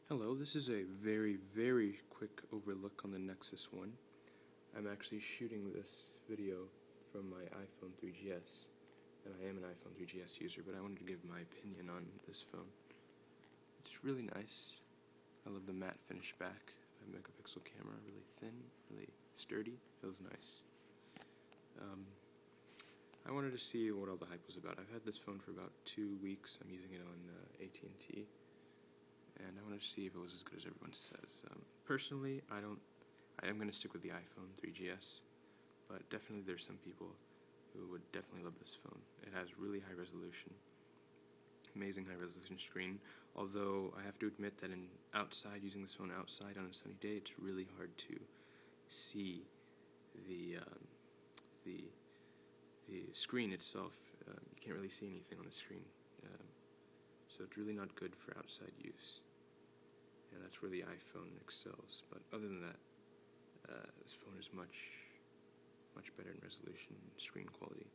Hello, this is a very quick overlook on the Nexus One. I'm actually shooting this video from my iPhone 3GS, and I am an iPhone 3GS user, but I wanted to give my opinion on this phone. It's really nice. I love the matte finish back, 5-megapixel camera, really thin, really sturdy, feels nice. I wanted to see what all the hype was about. I've had this phone for about 2 weeks. I'm using it on AT&T. And I wanted to see if it was as good as everyone says. Personally, I am going to stick with the iPhone 3GS, but definitely there's some people who would definitely love this phone. It has really high resolution, amazing high resolution screen, although I have to admit that using this phone outside on a sunny day, it's really hard to see the screen itself. You can't really see anything on the screen, so it's really not good for outside use. And that's where the iPhone excels. But other than that, this phone is much better in resolution and screen quality.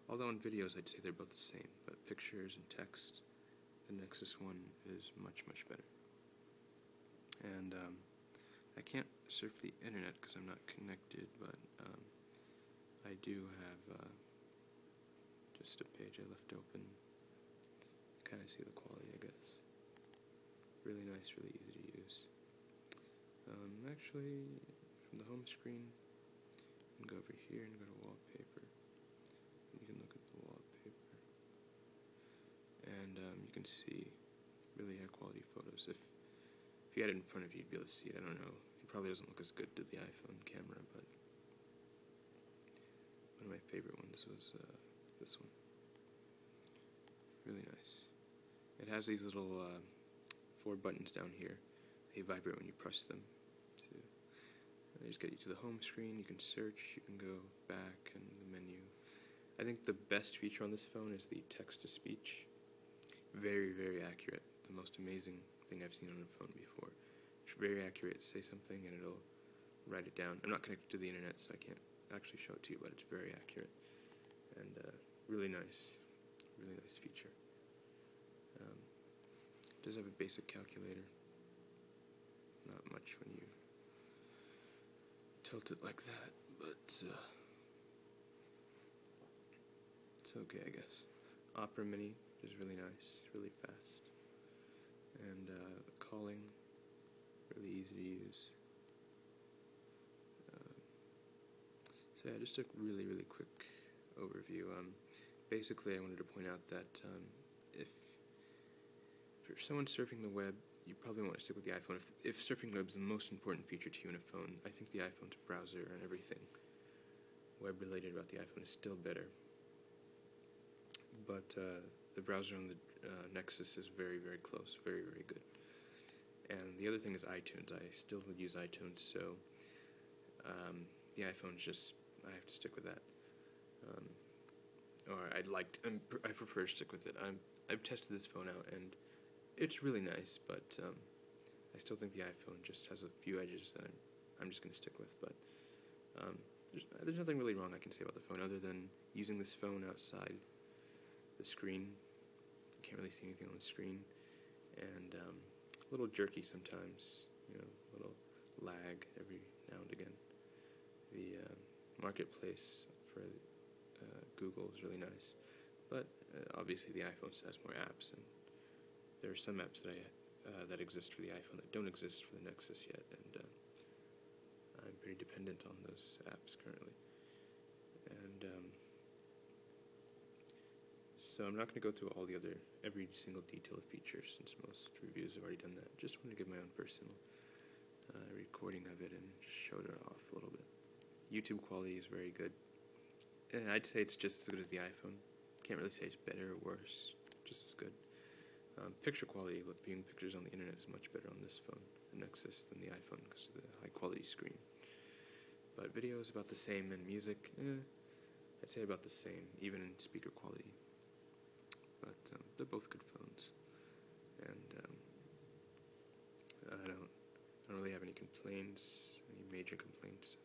Although in videos I'd say they're both the same, but pictures and text, the Nexus One is much better. And I can't surf the internet because I'm not connected, but I do have just a page I left open. Kind of see the quality, I guess. Really nice, really easy to use. Actually, from the home screen, you can go over here and go to wallpaper. And you can look at the wallpaper. And you can see really high quality photos. If you had it in front of you, you'd be able to see it. I don't know. It probably doesn't look as good to the iPhone camera, but one of my favorite ones was this one. Really nice. It has these little 4 buttons down here. They vibrate when you press them. They just get you to the home screen. You can search, you can go back and the menu. I think the best feature on this phone is the text-to-speech. Very accurate. The most amazing thing I've seen on a phone before. It's very accurate. Say something and it'll write it down. I'm not connected to the internet, so I can't actually show it to you, but it's very accurate. And really nice feature. It does have a basic calculator. Not much when you tilt it like that, but it's okay, I guess. Opera Mini is really nice, really fast, and calling, really easy to use. So yeah, just a really quick overview. Basically, I wanted to point out that if you're someone surfing the web, you probably want to stick with the iPhone. If surfing the web is the most important feature to you in a phone, I think the iPhone's browser and everything web-related about the iPhone is still better. But the browser on the Nexus is very close, very good. And the other thing is iTunes. I still use iTunes, so the iPhone's just, I have to stick with that. Or I prefer to stick with it. I've tested this phone out, and it's really nice, but I still think the iPhone just has a few edges that I'm just going to stick with. But there's nothing really wrong I can say about the phone other than using this phone outside the screen. You can't really see anything on the screen, and a little jerky sometimes, a little lag every now and again. The marketplace for Google is really nice, but obviously the iPhone has more apps, and there are some apps that exist for the iPhone that don't exist for the Nexus yet, and I'm pretty dependent on those apps currently. And so I'm not going to go through every single detail of features, since most reviews have already done that. Just want to give my own personal recording of it and just showed it off a little bit. YouTube quality is very good. And I'd say it's just as good as the iPhone. Can't really say it's better or worse, just as good. Picture quality, viewing pictures on the internet is much better on this phone, the Nexus, than the iPhone because of the high quality screen. But video is about the same, and music, I'd say about the same, even in speaker quality. But they're both good phones, and I don't really have any major complaints.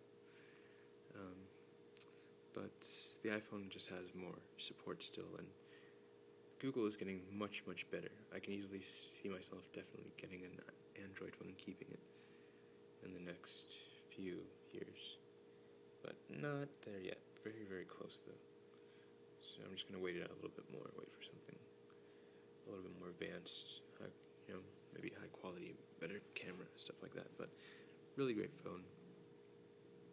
But the iPhone just has more support still, and Google is getting much better. I can easily see myself definitely getting an next few years. But not there yet. Very, very close, though. So I'm just going to wait it out a little bit more, wait for something a little bit more advanced, maybe high quality, better camera, stuff like that. But really great phone.